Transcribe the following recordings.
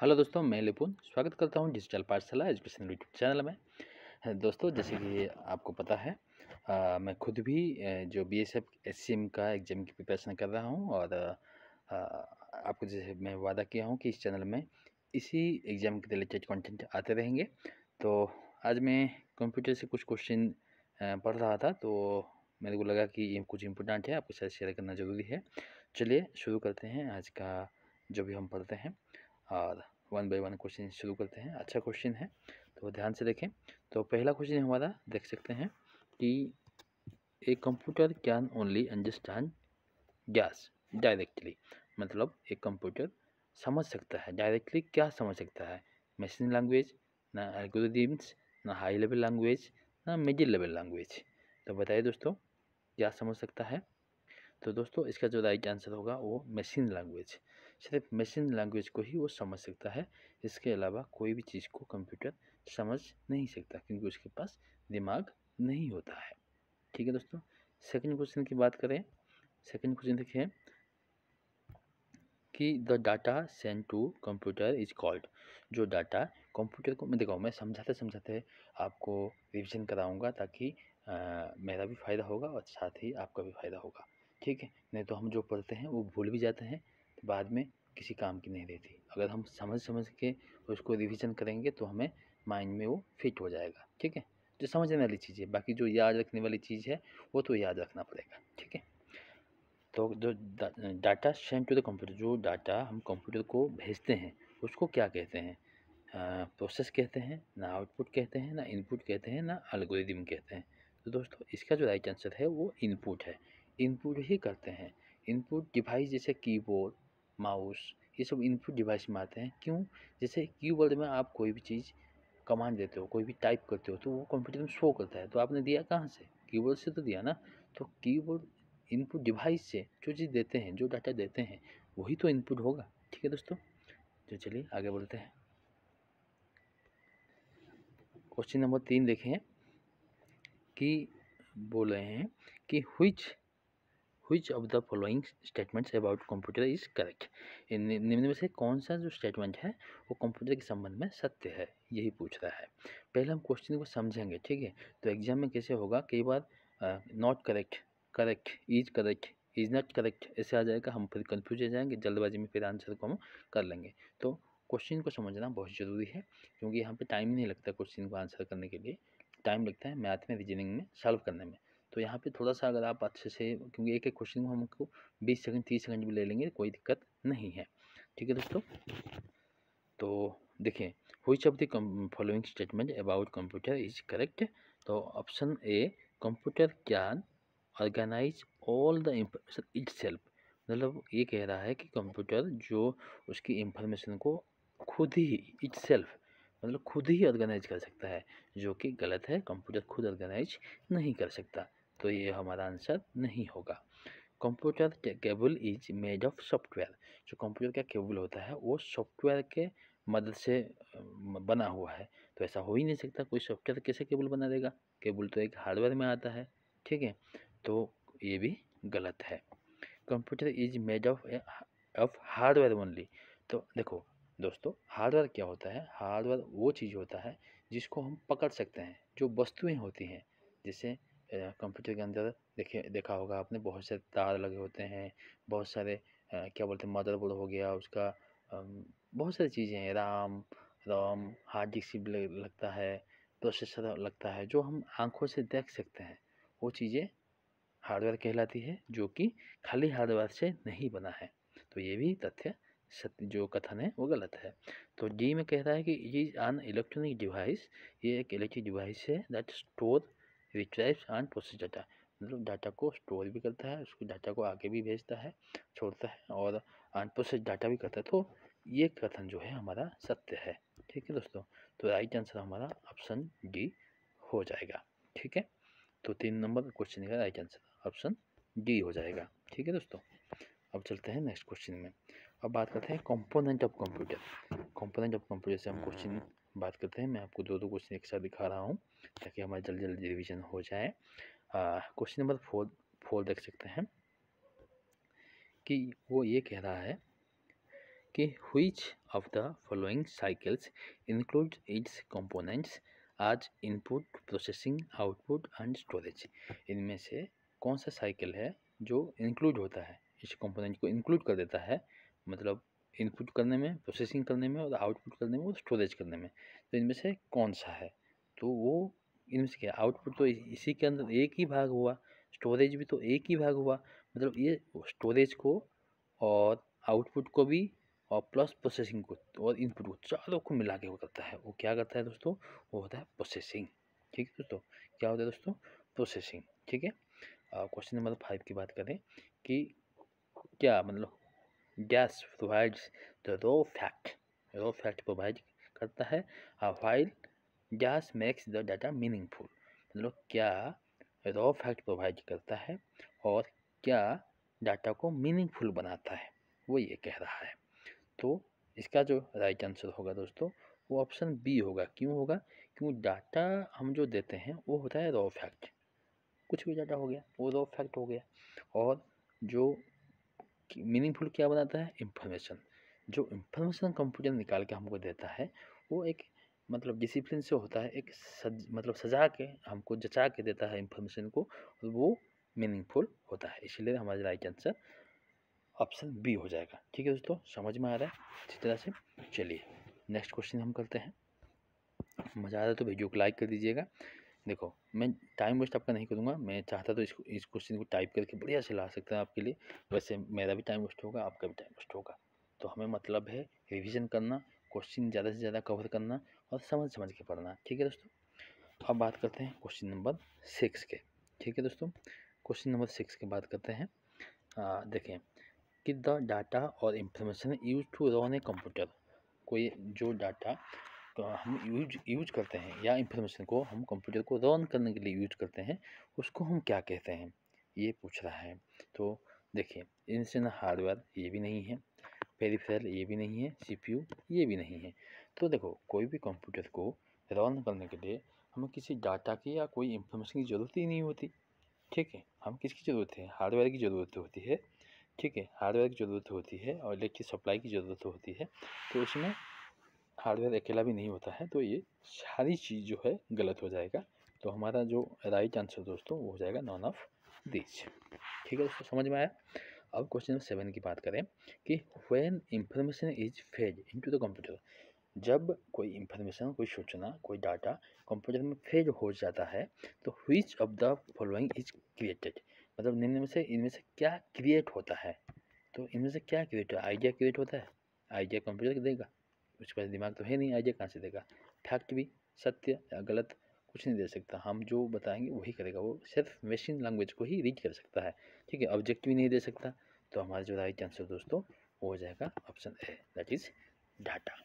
Hello दोस्तों, मैं लिपुन स्वागत करता हूं डिजिटल पाठशाला एजुकेशन यूट्यूब चैनल में। दोस्तों, जैसे कि आपको पता है, मैं खुद भी जो बीएसएफ एससीएम का एग्ज़ाम की प्रिपरेशन कर रहा हूं और आपको जैसे मैं वादा किया हूं कि इस चैनल में इसी एग्ज़ाम के रिलेटेड कंटेंट आते रहेंगे। तो आज मैं कंप्यूटर से कुछ क्वेश्चन पढ़ रहा था, तो मेरे को लगा कि ये कुछ इम्पोर्टेंट है, आपके साथ शेयर करना ज़रूरी है। चलिए शुरू करते हैं आज का जो भी हम पढ़ते हैं और वन बाय वन क्वेश्चन शुरू करते हैं। अच्छा क्वेश्चन है, तो ध्यान से देखें। तो पहला क्वेश्चन हमारा देख सकते हैं कि ए computer can only understand gas directly. मतलब एक कंप्यूटर समझ सकता है डायरेक्टली, क्या समझ सकता है? मशीन लैंग्वेज, ना एल्गोरिथम्स, ना हाई लेवल लैंग्वेज, ना मिडिल लेवल लैंग्वेज। तो बताइए दोस्तों, क्या समझ सकता है? तो दोस्तों, इसका जो राइट आंसर होगा वो मशीन लैंग्वेज। सिर्फ मशीन लैंग्वेज को ही वो समझ सकता है। इसके अलावा कोई भी चीज़ को कंप्यूटर समझ नहीं सकता, क्योंकि उसके पास दिमाग नहीं होता है। ठीक है दोस्तों, सेकंड क्वेश्चन की बात करें। सेकंड क्वेश्चन देखिए कि the data send to computer is called. जो डाटा कंप्यूटर को, मैं देखो, मैं समझाते समझाते आपको रिविजन कराऊंगा, ताकि मेरा भी फ़ायदा होगा और साथ ही आपका भी फ़ायदा होगा। ठीक है, नहीं तो हम जो पढ़ते हैं वो भूल भी जाते हैं, तो बाद में किसी काम की नहीं रहती। अगर हम समझ समझ के उसको रिविजन करेंगे तो हमें माइंड में वो फिट हो जाएगा। ठीक है, जो समझने वाली चीज़ है, बाकी जो याद रखने वाली चीज़ है वो तो याद रखना पड़ेगा। ठीक है, तो जो data send to the computer, जो डाटा हम कंप्यूटर को भेजते हैं उसको क्या कहते हैं? प्रोसेस कहते हैं, ना आउटपुट कहते हैं, ना इनपुट कहते हैं, ना एल्गोरिदम कहते हैं। तो दोस्तों, इसका जो राइट आंसर है वो इनपुट है। इनपुट ही करते हैं। इनपुट डिवाइस जैसे कीबोर्ड, माउस, ये सब इनपुट डिवाइस में आते हैं। क्यों? जैसे कीबोर्ड में आप कोई भी चीज़ कमांड देते हो, कोई भी टाइप करते हो, तो वो कंप्यूटर में शो करता है। तो आपने दिया कहाँ से? कीबोर्ड से तो दिया ना। तो कीबोर्ड इनपुट डिवाइस से जो चीज़ देते हैं, जो डाटा देते हैं, वही तो इनपुट होगा। ठीक है दोस्तों, तो चलिए आगे बढ़ते हैं। क्वेश्चन नंबर 3 देखें कि बोल रहे हैं कि which of the following statements about computer is correct. निम्न में से कौन सा जो स्टेटमेंट है वो कंप्यूटर के संबंध में सत्य है, यही पूछ रहा है। पहले हम क्वेश्चन को समझेंगे। ठीक है, तो एग्जाम में कैसे होगा, कई बार not correct, correct, is not correct ऐसे आ जाएगा, हम फिर कंफ्यूज हो जाएंगे, जल्दबाजी में फिर आंसर को हम कर लेंगे। तो क्वेश्चन को समझना बहुत ज़रूरी है, क्योंकि यहाँ पे टाइम नहीं लगता क्वेश्चन को आंसर करने के लिए, टाइम लगता है मैथ में, रीजनिंग में सॉल्व करने में। तो यहाँ पे थोड़ा सा अगर आप अच्छे से, क्योंकि एक एक क्वेश्चन को हमको 20 सेकंड 30 सेकंड भी ले लेंगे, कोई दिक्कत नहीं है। ठीक है दोस्तों, तो देखिए, which of the following statement about computer is correct. तो option A, computer can organise all the information itself. मतलब ये कह रहा है कि कंप्यूटर जो उसकी इंफॉर्मेशन को खुद ही, इटसेल्फ मतलब खुद ही ऑर्गेनाइज कर सकता है, जो कि गलत है। कंप्यूटर खुद ऑर्गेनाइज नहीं कर सकता, तो ये हमारा आंसर नहीं होगा। Computer cable is made of software. जो कंप्यूटर का केबल होता है वो सॉफ्टवेयर के मदद से बना हुआ है। तो ऐसा हो ही नहीं सकता, कोई सॉफ्टवेयर कैसे केबल बना देगा? केबल तो एक हार्डवेयर में आता है। ठीक है, तो ये भी गलत है। Computer is made of hardware only. तो देखो दोस्तों, हार्डवेयर क्या होता है? हार्डवेयर वो चीज़ होता है जिसको हम पकड़ सकते हैं, जो वस्तुएं होती हैं। जैसे कंप्यूटर के अंदर देखा होगा आपने, बहुत सारे तार लगे होते हैं, बहुत सारे क्या बोलते हैं, मदरबोर्ड हो गया उसका, बहुत सारी चीज़ें हैं, रोम, हार्ड डिस्क भी लगता है, प्रोसेसर लगता है, जो हम आंखों से देख सकते हैं। वो चीज़ें हार्डवेयर कहलाती है, जो कि खाली हार्डवेयर से नहीं बना है। तो ये भी तथ्य, सत्य जो कथन है वो गलत है। तो डी में कह रहा है कि it is an electronic device. ये एक इलेक्ट्रिक डिवाइस है that store, रिट्राइव्स and process data. मतलब डाटा को स्टोर भी करता है, उसको डाटा को आगे भी भेजता है, छोड़ता है, और अनप्रोसेस डाटा भी करता है। तो ये कथन जो है हमारा सत्य है। ठीक है दोस्तों, तो राइट आंसर हमारा ऑप्शन डी हो जाएगा। ठीक है, तो 3 नंबर क्वेश्चन का राइट आंसर ऑप्शन डी हो जाएगा। ठीक है दोस्तों, अब चलते हैं नेक्स्ट क्वेश्चन में। अब बात करते हैं component of computer. Component of computer से हम क्वेश्चन बात करते हैं। मैं आपको दो क्वेश्चन एक साथ दिखा रहा हूँ, ताकि हमारा जल्दी जल्दी रिविजन हो जाए। क्वेश्चन नंबर 4 देख सकते हैं कि वो ये कह रहा है कि which of the following cycles includes its components as input, processing, output and storage। इनमें से कौन सा साइकिल है जो इंक्लूड होता है, इस कंपोनेंट को इंक्लूड कर देता है, मतलब इनपुट करने में, प्रोसेसिंग करने में और आउटपुट करने में और स्टोरेज करने में। तो इनमें से कौन सा है, तो वो इनमें से क्या, आउटपुट तो इसी के अंदर एक ही भाग हुआ, स्टोरेज भी तो एक ही भाग हुआ, मतलब ये स्टोरेज को और आउटपुट को भी और प्लस प्रोसेसिंग को और इनपुट को चारों को मिला के वो करता है। वो क्या करता है दोस्तों, वो होता है प्रोसेसिंग। ठीक है दोस्तों, क्या होता है दोस्तों, प्रोसेसिंग। ठीक है, क्वेश्चन नंबर 5 की बात करें कि क्या मतलब gas provides the raw fact provide करता है while gas makes the data meaningful. मतलब क्या रॉ फैक्ट प्रोवाइड करता है और क्या डाटा को मीनिंगफुल बनाता है, वो ये कह रहा है। तो इसका जो राइट आंसर होगा दोस्तों वो ऑप्शन बी होगा। क्यों होगा, क्योंकि डाटा हम जो देते हैं वो होता है रॉ फैक्ट, कुछ भी डाटा हो गया वो रॉ फैक्ट हो गया। और जो मीनिंगफुल क्या बनाता है, इंफॉर्मेशन। जो इंफॉर्मेशन कंप्यूटर निकाल के हमको देता है वो एक मतलब डिसिप्लिन से होता है, एक मतलब सजा के हमको जचा के देता है इंफॉर्मेशन को, और वो मीनिंगफुल होता है। इसलिए हमारा राइट आंसर ऑप्शन बी हो जाएगा। ठीक है दोस्तों, समझ में आ रहा है इसी तरह से। चलिए नेक्स्ट क्वेश्चन हम करते हैं। मज़ा आ रहा है तो वीडियो को लाइक कर दीजिएगा। देखो मैं टाइम वेस्ट आपका नहीं करूँगा, मैं चाहता तो इस क्वेश्चन को टाइप करके बढ़िया से ला सकता है आपके लिए, वैसे मेरा भी टाइम वेस्ट होगा, आपका भी टाइम वेस्ट होगा। तो हमें मतलब है रिवीजन करना, क्वेश्चन ज़्यादा से ज़्यादा कवर करना और समझ समझ के पढ़ना। ठीक है दोस्तों, अब बात करते हैं क्वेश्चन नंबर 6 के। ठीक है दोस्तों, क्वेश्चन नंबर 6 की बात करते हैं। देखें कि द डाटा और information use to run a computer. कोई जो डाटा तो हम यूज करते हैं या इंफॉर्मेशन को हम कंप्यूटर को रन करने के लिए यूज करते हैं, उसको हम क्या कहते हैं, ये पूछ रहा है। तो देखिए इनसे ना हार्डवेयर ये भी नहीं है, पेरिफेरल ये भी नहीं है, सीपीयू ये भी नहीं है। तो देखो कोई भी कंप्यूटर को रन करने के लिए हमें किसी डाटा की या कोई इंफॉर्मेशन की ज़रूरत ही नहीं होती। ठीक है, हम किसकी ज़रूरत है, हार्डवेयर की ज़रूरत होती है। ठीक है, हार्डवेयर की ज़रूरत होती है और इलेक्ट्रिक सप्लाई की ज़रूरत होती है। तो उसमें हार्डवेयर अकेला भी नहीं होता है, तो ये सारी चीज़ जो है गलत हो जाएगा। तो हमारा जो राइट आंसर दोस्तों वो हो जाएगा नॉन ऑफ दिस। ठीक है दोस्तों, समझ में आया। अब क्वेश्चन 7 की बात करें कि when information is fed into the computer. जब कोई इंफॉर्मेशन, कोई सूचना, कोई डाटा कंप्यूटर में फेड हो जाता है तो which of the following is created. मतलब निम्न में से इनमें से क्या क्रिएट होता है। तो इनमें से क्या क्रिएट होता है, आइडिया क्रिएट होता है, आइडिया कंप्यूटर देगा, उसके पास दिमाग तो है नहीं, आइडिया कहाँ से देगा। फैक्ट भी, सत्य या गलत कुछ नहीं दे सकता, हम जो बताएंगे वही करेगा, वो सिर्फ मशीन लैंग्वेज को ही रीड कर सकता है। ठीक है, ऑब्जेक्ट भी नहीं दे सकता। तो हमारा जो राइट आंसर दोस्तों वो हो जाएगा option A, that is data.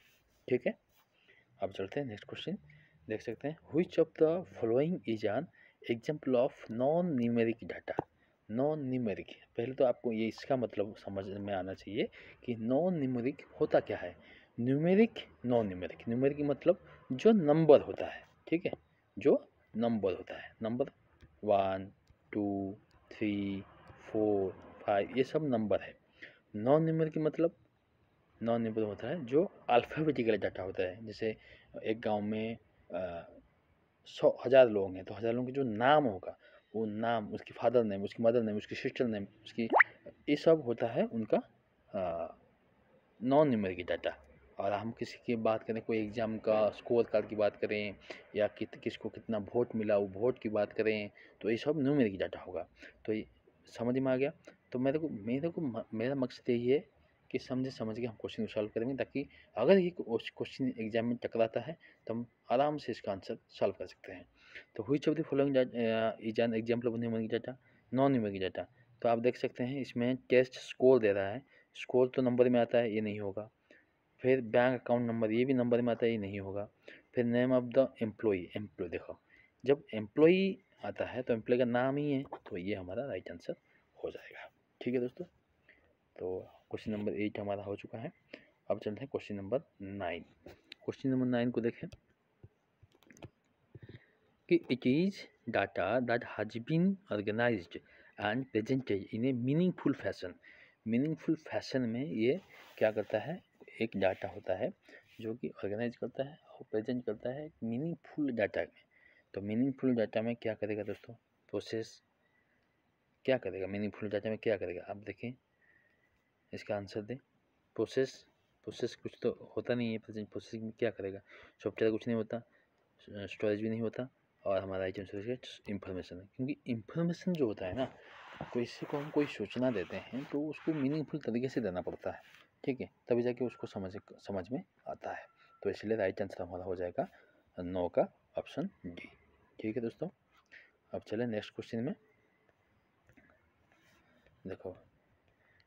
ठीक है, अब चलते हैं नेक्स्ट क्वेश्चन। देख सकते हैं which of the following is an example of non numeric data. Non numeric, पहले तो आपको ये इसका मतलब समझ में आना चाहिए कि नॉन न्यूमेरिक होता क्या है। न्यूमेरिक, नॉन न्यूमेरिक, न्यूमेरिक मतलब जो नंबर होता है। ठीक है, जो नंबर होता है, नंबर 1 2 3 4 5 ये सब नंबर है। नॉन न्यूमेरिक मतलब नॉन न्यूमेरिक होता है जो अल्फ़ाबेटिकल डाटा होता है। जैसे एक गांव में 100,000 लोग हैं तो 1000 लोगों के जो नाम होगा, वो नाम, उसकी फादर नेम, उसकी मदर नेम, उसकी सिस्टर नेम, उसकी, ये सब होता है उनका नॉन न्यूमेरिक डाटा। और हम किसी की बात करें, कोई एग्ज़ाम का स्कोर कार्ड की बात करें या किसको कितना वोट मिला वो वोट की बात करें, तो ये सब न्यूमेरिक डाटा होगा। तो ये समझ में आ गया। तो मेरा मकसद यही है कि समझ के हम क्वेश्चन को सॉल्व करेंगे, ताकि अगर ये क्वेश्चन एग्जाम में टकराता है तो हम आराम से इसका आंसर सॉल्व कर सकते हैं। तो which of the following is an example of numeric data, non numeric data. तो आप देख सकते हैं इसमें टेस्ट स्कोर दे रहा है, स्कोर तो नंबर में आता है, ये नहीं होगा। फिर बैंक अकाउंट नंबर, ये भी नंबर में आता है, ये नहीं होगा। फिर name of the employee, employee देखो जब एम्प्लॉई आता है तो एम्प्लॉय का नाम ही है, तो ये हमारा राइट आंसर हो जाएगा। ठीक है दोस्तों, तो क्वेश्चन नंबर 8 हमारा हो चुका है। अब चलते हैं क्वेश्चन नंबर 9। क्वेश्चन नंबर 9 को देखें कि it is data that has been organised and presented in a meaningful fashion. Meaningful fashion में ये क्या करता है, एक डाटा होता है जो कि ऑर्गेनाइज करता है और प्रेजेंट करता है मीनिंगफुल डाटा में। तो मीनिंगफुल डाटा में क्या करेगा दोस्तों, प्रोसेस क्या करेगा, मीनिंगफुल डाटा में क्या करेगा, आप देखें इसका आंसर दें। प्रोसेस कुछ तो होता नहीं है, प्रेजेंट प्रोसेसिंग में क्या करेगा, सॉफ्टवेयर कुछ नहीं होता, स्टोरेज भी नहीं होता, और हमारा आइटम स्टोरेज इंफॉर्मेशन है। क्योंकि इंफॉर्मेशन जो होता है ना, किसी को हम कोई सूचना देते हैं तो उसको मीनिंगफुल तरीके से देना पड़ता है, ठीक है, तभी जाके उसको समझ में आता है। तो इसलिए राइट आंसर हमारा हो जाएगा 9 का ऑप्शन डी। ठीक है दोस्तों, अब चलें नेक्स्ट क्वेश्चन में। देखो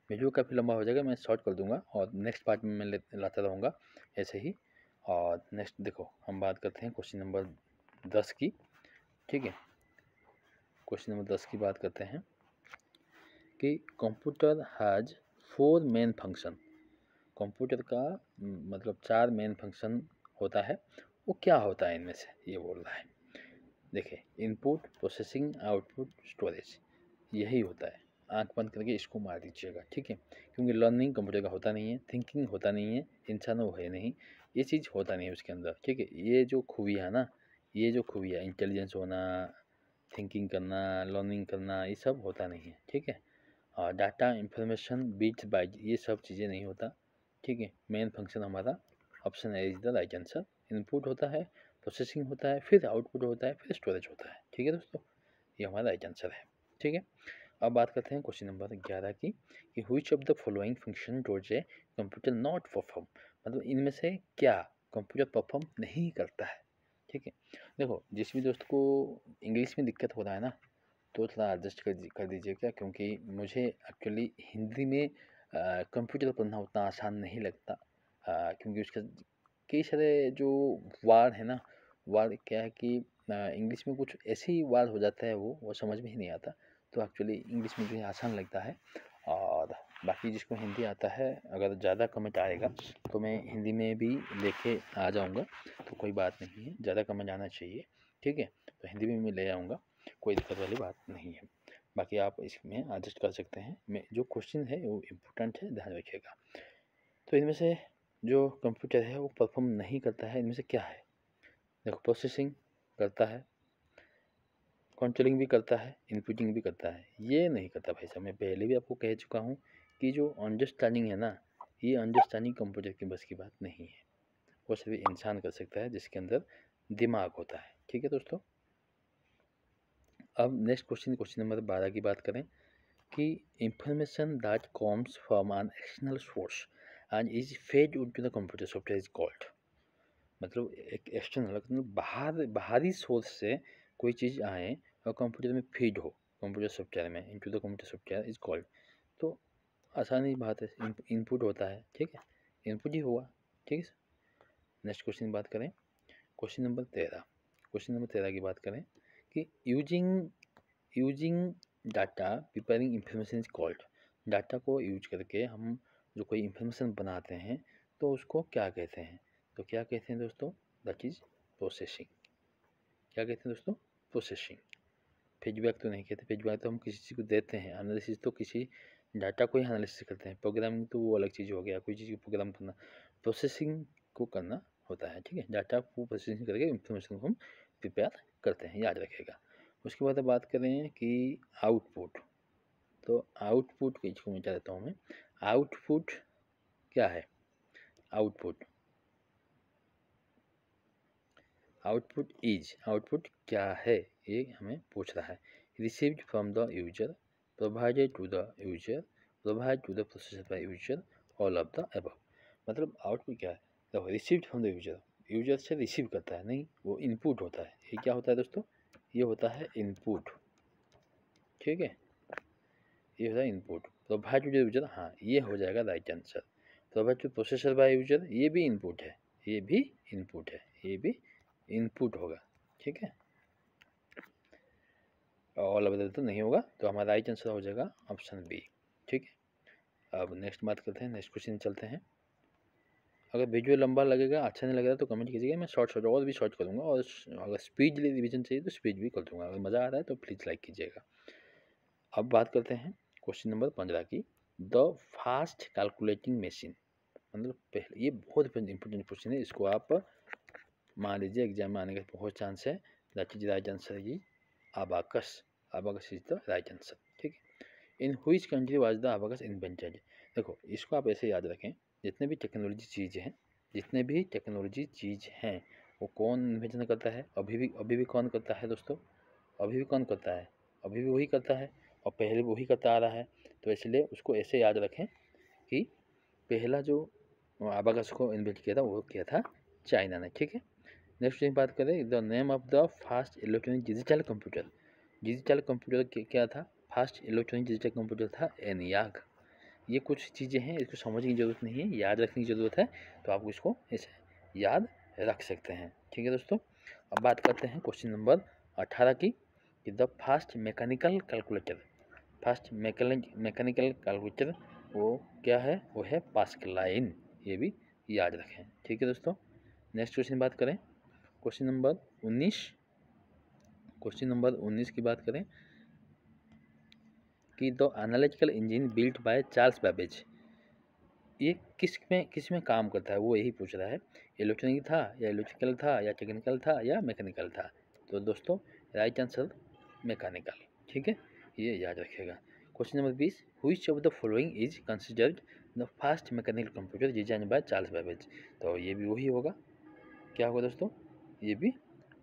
वीडियो काफ़ी लंबा हो जाएगा, मैं शॉर्ट कर दूंगा और नेक्स्ट पार्ट में मैं लाता रहूँगा ऐसे ही। और नेक्स्ट देखो हम बात करते हैं क्वेश्चन नंबर 10 की, ठीक है। क्वेश्चन नंबर 10 की बात करते हैं कि computer has 4 main function. Computer का मतलब 4 मेन फंक्शन होता है, वो क्या होता है इनमें से, ये बोल रहा है। देखिए इनपुट, प्रोसेसिंग, आउटपुट, स्टोरेज, यही होता है। आंख बंद करके इसको मार दीजिएगा, ठीक है, क्योंकि लर्निंग कंप्यूटर का होता नहीं है, थिंकिंग होता नहीं है, इंसान वो है नहीं, ये चीज़ होता नहीं है उसके अंदर, ठीक है। ये जो खूबियाँ है ना, ये जो खूबियाँ इंटेलिजेंस होना, थिंकिंग करना, लर्निंग करना, ये सब होता नहीं है, ठीक है। और डाटा इंफॉर्मेशन बिट्स बाइट, ये सब चीज़ें नहीं होता, ठीक है। मेन फंक्शन हमारा option A is the right answer. Input होता है, प्रोसेसिंग होता है, फिर आउटपुट होता है, फिर स्टोरेज होता है, ठीक है दोस्तों, ये हमारा राइट आंसर है, ठीक है। अब बात करते हैं क्वेश्चन नंबर 11 की कि which of the following function dose a computer not perform, मतलब इनमें से क्या कंप्यूटर परफॉर्म नहीं करता है, ठीक है। देखो जिस भी दोस्त को इंग्लिश में दिक्कत हो रहा है ना, तो थोड़ा एडजस्ट कर दीजिए क्या, क्योंकि मुझे एक्चुअली हिंदी में कंप्यूटर पढ़ना उतना आसान नहीं लगता, क्योंकि उसका कई सारे जो वर्ड है ना, वर्ड क्या है कि इंग्लिश में कुछ ऐसे ही वर्ड हो जाता है, वो समझ में ही नहीं आता। तो एक्चुअली इंग्लिश में भी आसान लगता है, और बाकी जिसको हिंदी आता है, अगर ज़्यादा कमेंट आएगा तो मैं हिंदी में भी लेके आ जाऊँगा, तो कोई बात नहीं है, ज़्यादा कमेंट आना चाहिए, ठीक है, तो हिंदी में मैं ले आऊँगा, कोई दिक्कत वाली बात नहीं है। बाकी आप इसमें एडजस्ट कर सकते हैं, मैं जो क्वेश्चन है वो इम्पोर्टेंट है, ध्यान रखिएगा। तो इनमें से जो कंप्यूटर है वो परफॉर्म नहीं करता है, इनमें से क्या है, देखो प्रोसेसिंग करता है, कंट्रोलिंग भी करता है, इनपुटिंग भी करता है, ये नहीं करता भाई साहब। मैं पहले भी आपको कह चुका हूँ कि जो अंडरस्टैंडिंग है ना, ये अंडरस्टैंडिंग कंप्यूटर की बस की बात नहीं है, वो सिर्फ इंसान कर सकता है जिसके अंदर दिमाग होता है, ठीक है दोस्तों। अब नेक्स्ट क्वेश्चन नंबर 12 की बात करें कि information that comes from an external source and is fed into the computer software is called, मतलब एक एक्सटर्नल मतलब बाहरी सोर्स से कोई चीज़ आए और कंप्यूटर में फीड हो, कंप्यूटर सॉफ्टवेयर में, into the computer software is called. तो आसानी बात है, इनपुट होता है, ठीक है, इनपुट ही हुआ, ठीक है। नेक्स्ट क्वेश्चन की बात करें, क्वेश्चन नंबर 13 की बात करें कि using data preparing information is called, data को यूज करके हम जो कोई इंफॉर्मेशन बनाते हैं तो उसको क्या कहते हैं, तो क्या कहते हैं दोस्तों, दैट इज प्रोसेसिंग। क्या कहते हैं दोस्तों, प्रोसेसिंग। फीडबैक तो नहीं कहते, फीडबैक तो हम किसी चीज़ को देते हैं, एनालिसिस तो किसी डाटा को ही एनालिसिस करते हैं, प्रोग्रामिंग तो वो अलग चीज़ हो गया, कोई चीज़ को प्रोग्राम करना, प्रोसेसिंग को करना होता है, ठीक है, डाटा को प्रोसेसिंग करके इंफॉर्मेशन को हम प्रिपेयर करते हैं, याद रखिएगा। उसके बाद बात करें कि आउटपुट, तो आउटपुट को मिटा देता हूँ मैं। आउटपुट क्या है, आउटपुट आउटपुट क्या है, ये हमें पूछ रहा है। Received from the user, provided to the user, provide to the processor by user, all of the above. मतलब आउटपुट क्या है, देखो received from the user, user से रिसीव करता है, नहीं, वो इनपुट होता है। ये क्या होता है दोस्तों, ये होता है इनपुट, ठीक है, ये होता है input. Provide to the user, हाँ ये हो जाएगा right answer. Provide to processor by user, ये भी इनपुट है, ये भी इनपुट है, ये भी इनपुट होगा, ठीक है, ऑल अवेलेबल तो नहीं होगा, तो हमारा राइट आंसर हो जाएगा ऑप्शन बी, ठीक है। अब नेक्स्ट बात करते हैं, नेक्स्ट क्वेश्चन चलते हैं। अगर वीडियो लंबा लगेगा, अच्छा नहीं लगेगा तो कमेंट कीजिएगा, मैं शॉर्ट और भी शॉर्ट करूँगा, और अगर स्पीड रिवीजन चाहिए तो स्पीड भी कर दूँगा। अगर मज़ा आ रहा है तो प्लीज़ लाइक कीजिएगा। अब बात करते हैं क्वेश्चन नंबर 15 की, द फास्ट कैलकुलेटिंग मशीन, मतलब पहले, ये बहुत इंपॉर्टेंट क्वेश्चन है, इसको आप मान लीजिए एग्जाम में आने का बहुत चांस है। That is right answer is abacus. Abacus is the right answer. ठीक है। इन which country was the abacus invented. देखो इसको आप ऐसे याद रखें, जितने भी टेक्नोलॉजी चीज़ हैं, जितने भी टेक्नोलॉजी चीज़ हैं वो कौन इन्वेंशन करता है? अभी भी कौन करता है दोस्तों? अभी भी कौन करता है? अभी भी वही करता है, और पहले भी वही करता आ रहा है। तो इसलिए उसको ऐसे याद रखें कि पहला जो अबाकस को इन्वेंट किया था वो किया था चाइना ने। ठीक है। नेक्स्ट की बात करें, the name of the fast electronic digital computer. Digital computer क्या था? फास्ट इलेक्ट्रॉनिक डिजिटल कंप्यूटर था एनियाक। ये कुछ चीज़ें हैं, इसको समझने की ज़रूरत नहीं है, याद रखने की ज़रूरत है। तो आप इसको ऐसे याद रख सकते हैं। ठीक है दोस्तों। अब बात करते हैं क्वेश्चन नंबर 18 की, कि the fast mechanical calculator. Fast mechanical calculator वो क्या है? वो है पास्कलाइन। ये भी याद रखें। ठीक है दोस्तों। नेक्स्ट क्वेश्चन बात करें, क्वेश्चन नंबर 19। क्वेश्चन नंबर 19 की बात करें कि the analytical engine built by Charles Babbage, ये किस में काम करता है? वो यही पूछ रहा है। इलेक्ट्रॉनिक था या इलेक्ट्रिकल था या टेक्निकल था या मैकेनिकल था? तो दोस्तों राइट आंसर मैकेनिकल। ठीक है, ये याद रखिएगा। Question number 20, which of the following is considered the first mechanical computer design by Charles Babbage? तो ये भी वही होगा। क्या होगा दोस्तों? ये भी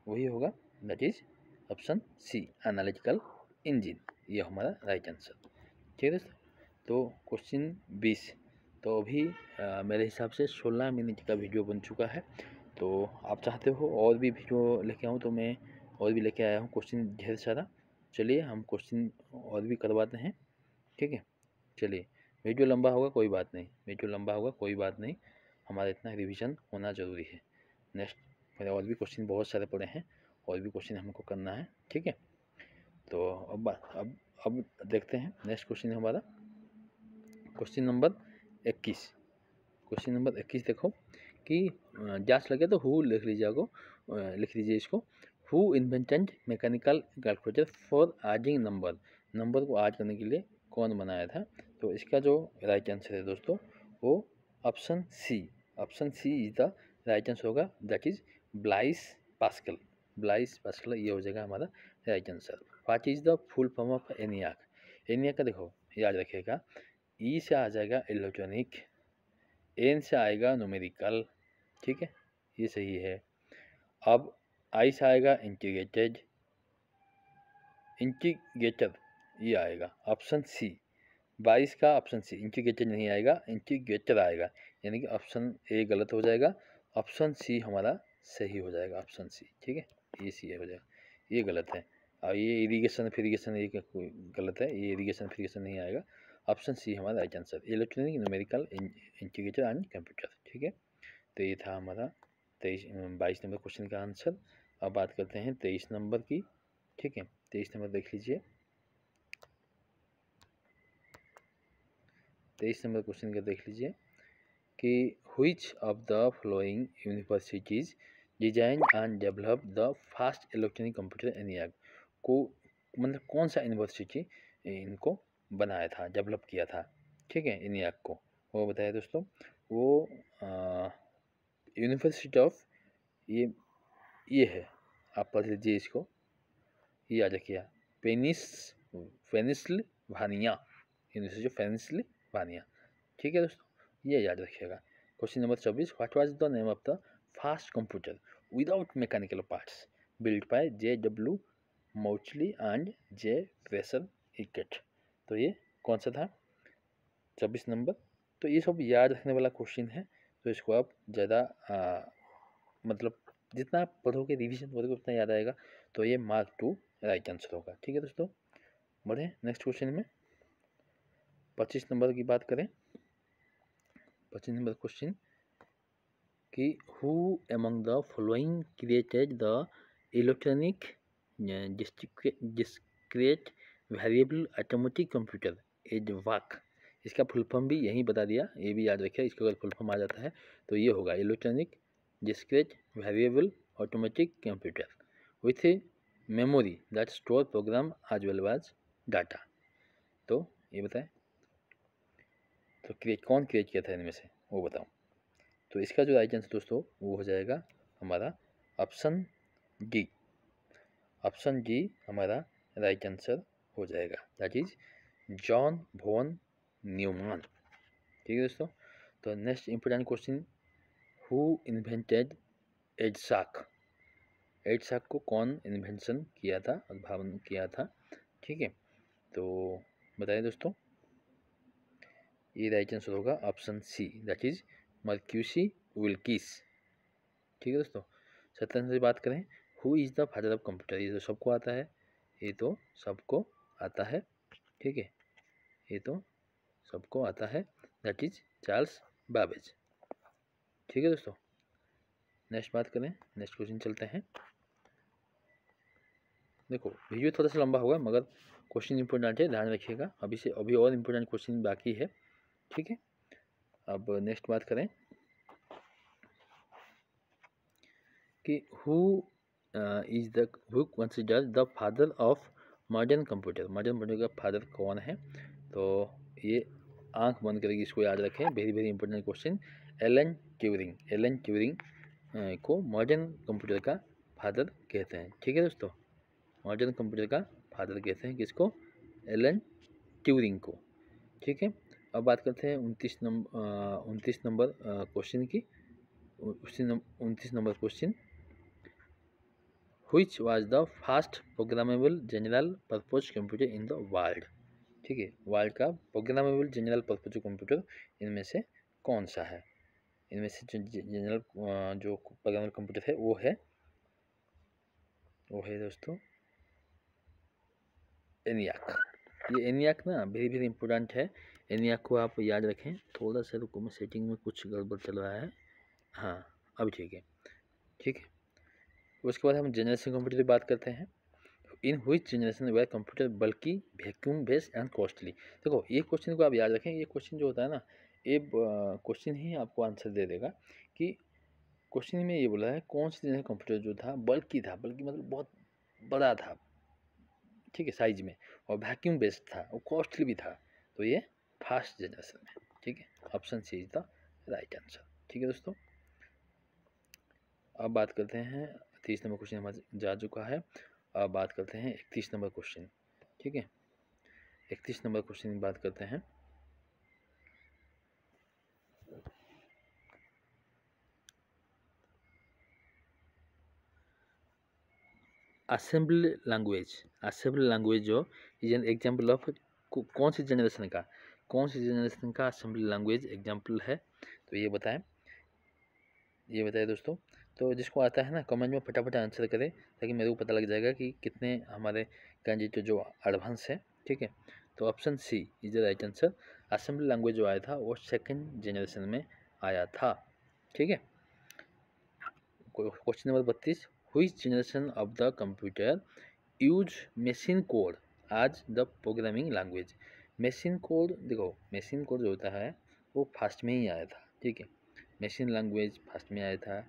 वही होगा, that is option C, analytical engine. ये हमारा राइट आंसर। ठीक है दोस्तों। तो क्वेश्चन 20, तो अभी मेरे हिसाब से 16 मिनट का वीडियो बन चुका है। तो आप चाहते हो और भी वीडियो लेके आऊँ तो मैं और भी लेके आया हूँ क्वेश्चन ढेर सारा। चलिए हम क्वेश्चन और भी करवाते हैं। ठीक है, चलिए। वीडियो लंबा होगा कोई बात नहीं, वीडियो लंबा होगा कोई बात नहीं, हमारा इतना रिवीजन होना ज़रूरी है। नेक्स्ट मेरे और भी क्वेश्चन बहुत सारे पड़े हैं, और भी क्वेश्चन हमको करना है। ठीक है। तो अब देखते हैं नेक्स्ट क्वेश्चन हमारा क्वेश्चन नंबर 21। क्वेश्चन नंबर 21 देखो कि जांच लगे तो हु लिख लीजिए इसको। Who invented mechanical calculator for adding number. Number को ऐड करने के लिए कौन बनाया था? तो इसका जो राइट आंसर है दोस्तों वो option C. Option C is the right answer होगा, that is Blaise Pascal. Blaise Pascal ये हो जाएगा हमारा right answer. What is the full form of ENIAC? ENIAC का देखो याद रखिएगा, ई से आ जाएगा इलेक्ट्रॉनिक, एन से आएगा न्यूमेरिकल। ठीक है, ये सही है। अब आई से आएगा इंटीग्रेटेड, इंटीग्रेटर ये आएगा ऑप्शन सी। 22 का ऑप्शन सी, इंटीग्रेटेड नहीं आएगा, इंटीग्रेटर आएगा, यानी कि ऑप्शन ए गलत हो जाएगा, ऑप्शन सी हमारा सही हो जाएगा, ऑप्शन सी। ठीक है, ये सी हो जाएगा, ये गलत है। और ये इरीगेशन फिरीगेशन ये गलत है, ये इरीगेशन फिरीगेशन नहीं आएगा, ऑप्शन सी हमारा right answer, electronic numerical integrator and computer. ठीक है, तो ये था हमारा 22 नंबर क्वेश्चन का आंसर। अब बात करते हैं 23 नंबर की। ठीक है, 23 नंबर देख लीजिए। 23 नंबर क्वेश्चन का देख लीजिए कि which of the following universities design and develop the fast electronic computer ENIAC को, मतलब कौन सा यूनिवर्सिटी इनको बनाया था, डेवलप किया था? ठीक है, एनियाक को, वो बताया दोस्तों। वो यूनिवर्सिटी ऑफ ये है, आप पढ़ लीजिए इसको, ये याद रखिए, पेनिसिल्वानिया, यूनिवर्सिटी ऑफ पेनिसिल्वानिया। ठीक है दोस्तों, ये याद रखिएगा। Question number 24, what was the name of the fast computer without mechanical parts build by J.W. Mauchly and J. वेसल इकेट? तो ये कौन सा था? 24 नंबर। तो ये सब याद रखने वाला क्वेश्चन है, तो इसको आप ज़्यादा मतलब जितना आप पढ़ोगे रिवीजन करोगे उतना याद आएगा। तो ये मार्क 2 राइट आंसर होगा। ठीक है दोस्तों, बढ़े नेक्स्ट क्वेश्चन में। 25 नंबर की बात करें, 25 नंबर क्वेश्चन कि who among the following created the electronic discrete variable automatic computer is what? इसका फुल फॉर्म भी यहीं बता दिया, ये भी याद रखिए, इसका अगर फुल फॉर्म आ जाता है तो ये होगा electronic discrete variable automatic computer with a memory that store program as well as data. तो ये बताएं, तो कौन क्रिएट किया था इनमें से, वो बताओ। तो इसका जो राइट आंसर दोस्तों वो हो जाएगा हमारा ऑप्शन डी। ऑप्शन डी हमारा राइट आंसर हो जाएगा, that is John von Neumann. ठीक है दोस्तों। तो next important question, who invented EDSAC. EDSAC को कौन इन्वेंशन किया था, उद्भावन किया था। ठीक है, तो बताइए दोस्तों। ये राइट आंसर होगा option C, that is मर्क्यूसी Wilkes. ठीक है दोस्तों। सत्य आंसर की बात करें, who is the father of computer, ये तो सबको आता है, ये तो सबको आता है। ठीक है, ये तो सबको आता है, दैट इज चार्ल्स बाबेज। ठीक है दोस्तों। नेक्स्ट बात करें, नेक्स्ट क्वेश्चन चलते हैं। देखो वीडियो थोड़ा सा लंबा होगा मगर क्वेश्चन इंपॉर्टेंट है, ध्यान रखिएगा। अभी और इम्पोर्टेंट क्वेश्चन बाकी है। ठीक है, अब नेक्स्ट बात करें कि who consider the father of modern computer. Modern computer का फादर कौन है, तो ये आंख बंद करके इसको याद रखें, very very important question. Alan Turing. Alan Turing को मॉडर्न कंप्यूटर का फादर कहते हैं। ठीक है दोस्तों, मॉडर्न कंप्यूटर का फादर कहते हैं किसको, एलन ट्यूरिंग को। ठीक है, अब बात करते हैं 29 नंबर क्वेश्चन की। 29 number question, which was the first programmable general purpose computer in the world. ठीक है, वर्ल्ड का प्रोग्रामेबल जनरल पर्पज कंप्यूटर इनमें से कौन सा है। इनमें से जो जनरल जो प्रोग्रामेबल कंप्यूटर है वो है दोस्तों एनियाक। ये एनियाक ना वेरी वेरी इंपॉर्टेंट है, एनियाक को आप याद रखें। थोड़ा सा रुको, मैं सेटिंग में कुछ गड़बड़ चल रहा है। हाँ अब ठीक है। ठीक है, उसके बाद हम जनरेशन कंप्यूटर की बात करते हैं। In which generation were computer बल्कि वैक्यूम बेस्ड एंड कॉस्टली। देखो ये क्वेश्चन को आप याद रखें, ये क्वेश्चन जो होता है ना, ये क्वेश्चन ही आपको आंसर दे देगा कि क्वेश्चन में ये बोला है कौन सी जनरेशन कंप्यूटर जो था बल्कि था, बल्कि मतलब बहुत बड़ा था, ठीक है, साइज में, और वैक्यूम बेस्ड था, और कॉस्टली भी था, तो ये फास्ट जनरेशन है। ठीक है, option C is the right answer. ठीक है दोस्तों, अब बात करते हैं 30 नंबर क्वेश्चन हमारा जा चुका है। अब बात करते हैं 31 नंबर क्वेश्चन। ठीक है, 31 नंबर क्वेश्चन की बात करते हैं। Assembly language. असेंबली लैंग्वेज जो इज एन एग्जाम्पल ऑफ कौन सी जनरेशन का, कौन सी जनरेशन का असेंबली लैंग्वेज एग्जाम्पल है, तो ये बताएं, ये बताएं दोस्तों। तो जिसको आता है ना कमेंट में फटाफट आंसर करें, ताकि मेरे को पता लग जाएगा कि कितने हमारे कैंडिडेट जो एडवांस है। ठीक है, तो option C is the right answer. Assembly language जो आया था वो सेकंड जनरेशन में आया था। ठीक है, question number 32, which generation of the computer use machine code as the programming language. Machine code, देखो मशीन कोड जो होता है वो फास्ट में ही आया था। ठीक है, मशीन लैंग्वेज फास्ट में आया था।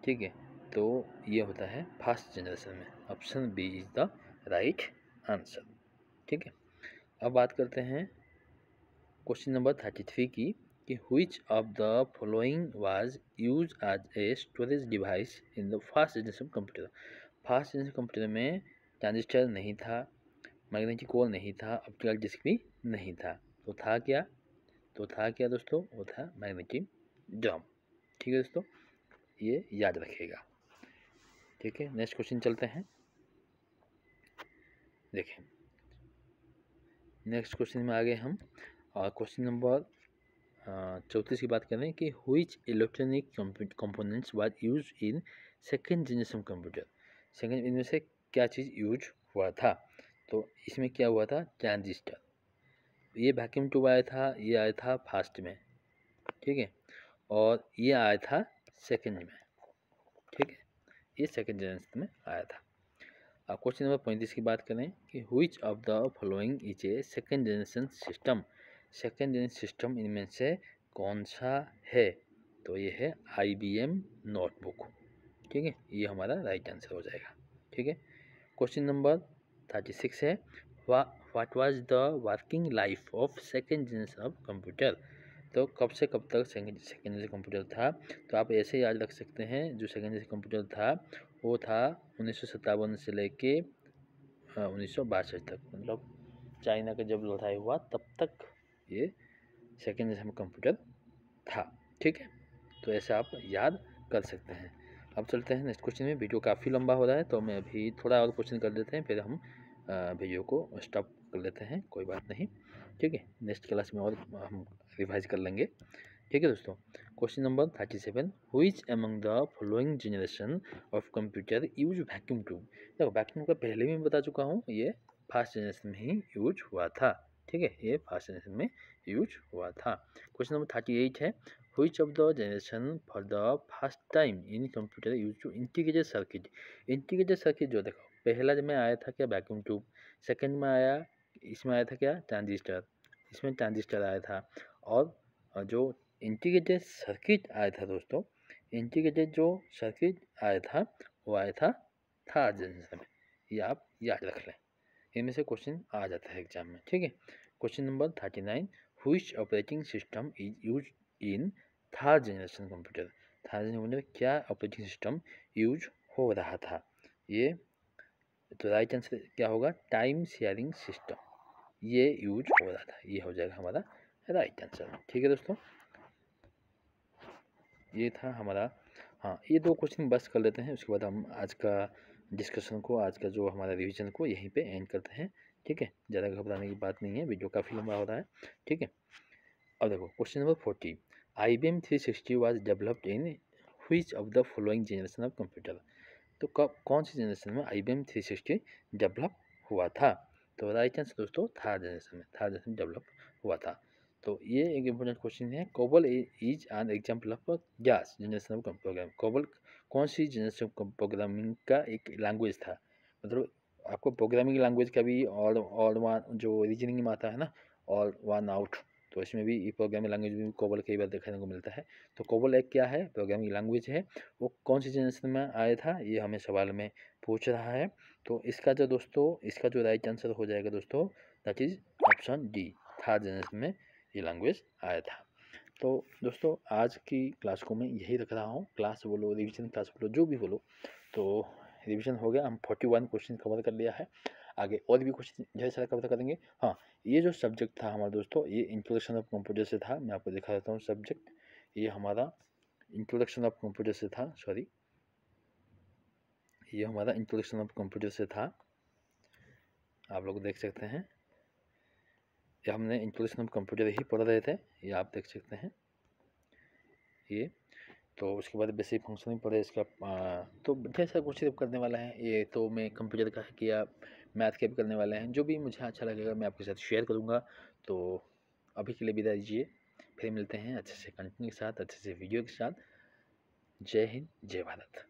ठीक है, तो ये होता है फास्ट जनरेशन में, option B is the right answer. ठीक है, अब बात करते हैं क्वेश्चन नंबर 33 की, कि which of the following was used as a storage device in the fast generation computer। Fast generation computer में ट्रांजिस्टर नहीं था, मैग्नेटिक कोर नहीं था, ऑप्टिकल डिस्क भी नहीं था, तो था क्या, दोस्तों, वो था मैग्नेटिक ड्रम। ठीक है दोस्तों, ये याद रखिएगा। ठीक है, नेक्स्ट क्वेश्चन चलते हैं। देखें नेक्स्ट क्वेश्चन में आ गए हम, और क्वेश्चन नंबर 34 की बात करें कि which electronic components was use in second generation computer. Second, इनमें से क्या चीज़ यूज हुआ था, तो इसमें क्या हुआ था, ट्रांजिस्टर। ये वैक्यूम ट्यूब आया था, ये आया था फास्ट में। ठीक है, और ये आया था सेकेंड में। ठीक है, ये सेकेंड जनरेशन में आया था। अब क्वेश्चन नंबर 35 की बात करें कि which of the following is a second generation system. Second generation system इनमें से कौन सा है, तो ये है IBM नोटबुक। ठीक है, ये हमारा राइट आंसर हो जाएगा। ठीक है, क्वेश्चन नंबर 36 है, what was the working life of second generation of computer. तो कब से कब तक सेकेंड जनरेशन कंप्यूटर था? तो आप ऐसे याद रख सकते हैं, जो सेकेंड जनरेशन कंप्यूटर था वो था 1957 से लेके 1962 तक, मतलब चाइना का जब लड़ाई हुआ तब तक ये सेकेंड जनरेशन कंप्यूटर था। ठीक है, तो ऐसे आप याद कर सकते हैं। अब चलते हैं नेक्स्ट क्वेश्चन में। वीडियो काफ़ी लंबा हो रहा है तो मैं अभी थोड़ा और क्वेश्चन कर देते हैं, फिर हम वीडियो को स्टॉप कर लेते हैं, कोई बात नहीं। ठीक है, नेक्स्ट क्लास में और हम रिवाइज कर लेंगे। ठीक है दोस्तों, question number 37, which among the following generation of computer use vacuum tube? देखो वैक्यूम का पहले भी मैं बता चुका हूँ, ये फर्स्ट जनरेशन में ही यूज हुआ था। ठीक है, ये फर्स्ट जनरेशन में यूज हुआ था। क्वेश्चन नंबर 38 है, which of the generation for the first time in computer use to integrated circuit? Integrated circuit जो देखो पहला जब में आया था क्या, वैक्यूम ट्यूब। सेकंड में आया, इसमें आया था क्या, ट्रांजिस्टर। इसमें ट्रांजिस्टर आया था। और जो इंटीग्रेटेड सर्किट आया था दोस्तों, इंटीग्रेटेड जो सर्किट आया था वो आया था थर्ड जनरेशन में। ये आप याद रख लें, इनमें से क्वेश्चन आ जाता है एग्जाम में। ठीक है, question number 39, which operating system is use in third generation computer? Third generation computer क्या ऑपरेटिंग सिस्टम यूज हो रहा था? ये तो राइट आंसर क्या होगा, टाइम शेयरिंग सिस्टम ये यूज हो रहा था, ये हो जाएगा हमारा राइट आंसर। ठीक है दोस्तों, ये था हमारा, हाँ ये दो क्वेश्चन बस कर लेते हैं, उसके बाद हम आज का डिस्कशन को, आज का जो हमारा रिवीजन को यहीं पे एंड करते हैं। ठीक है, ज़्यादा घबराने की बात नहीं है, वीडियो काफ़ी लंबा हो रहा है। ठीक है, अब देखो question number 40, IBM 360 was developed in which of the following generation of computer? तो कब कौन सी जनरेशन में IBM 360 डेवलप हुआ था? तो राइट आंसर दोस्तों थर्ड जनरेशन में, थर्ड जनरेशन डेवलप हुआ था। तो ये एक इम्पोर्टेंट क्वेश्चन है, COBOL is an example of गैस जनरेशन ऑफ प्रोग्राम। कोबल कौन सी जनरेशन प्रोग्रामिंग का एक लैंग्वेज था? मतलब आपको प्रोग्रामिंग लैंग्वेज का भी और वन जो रीजनिंग में आता है ना, और वन आउट, तो इसमें भी प्रोग्रामिंग लैंग्वेज में कोबल कई बार देखने को मिलता है। तो कोबल एक क्या है, प्रोग्रामिंग लैंग्वेज है। वो कौन सी जनरेशन में आया था, ये हमें सवाल में पूछ रहा है। तो इसका जो दोस्तों, इसका जो राइट आंसर हो जाएगा दोस्तों, that is option D, third generation में ये लैंग्वेज आया था। तो दोस्तों आज की क्लास को मैं यही रख रहा हूँ, क्लास बोलो, रिवीजन क्लास बोलो, जो भी बोलो। तो रिवीजन हो गया, हम 41 क्वेश्चन कवर कर लिया है, आगे और भी क्वेश्चन ढेर सारा कवर करेंगे। हाँ, ये जो सब्जेक्ट था हमारा दोस्तों, ये इंट्रोडक्शन ऑफ कंप्यूटर से था। मैं आपको दिखा देता हूँ सब्जेक्ट, ये हमारा इंट्रोडक्शन ऑफ कंप्यूटर से था, सॉरी ये हमारा इंट्रोडक्शन ऑफ कंप्यूटर से था, आप लोग देख सकते हैं। ये हमने इंट्रोडक्शन ऑफ कंप्यूटर ही पढ़ रहे थे, ये आप देख सकते हैं ये। तो उसके बाद बेसिक फंक्शनिंग पढ़े, इसका तो ढेर सारा क्वेश्चन करने वाला है। ये तो मैं कंप्यूटर का है कि आप मैथ के भी करने वाले हैं, जो भी मुझे अच्छा लगेगा मैं आपके साथ शेयर करूँगा। तो अभी के लिए विदा दीजिए, फिर मिलते हैं अच्छे से कंटेंट के साथ, अच्छे से वीडियो के साथ। जय हिंद, जय भारत।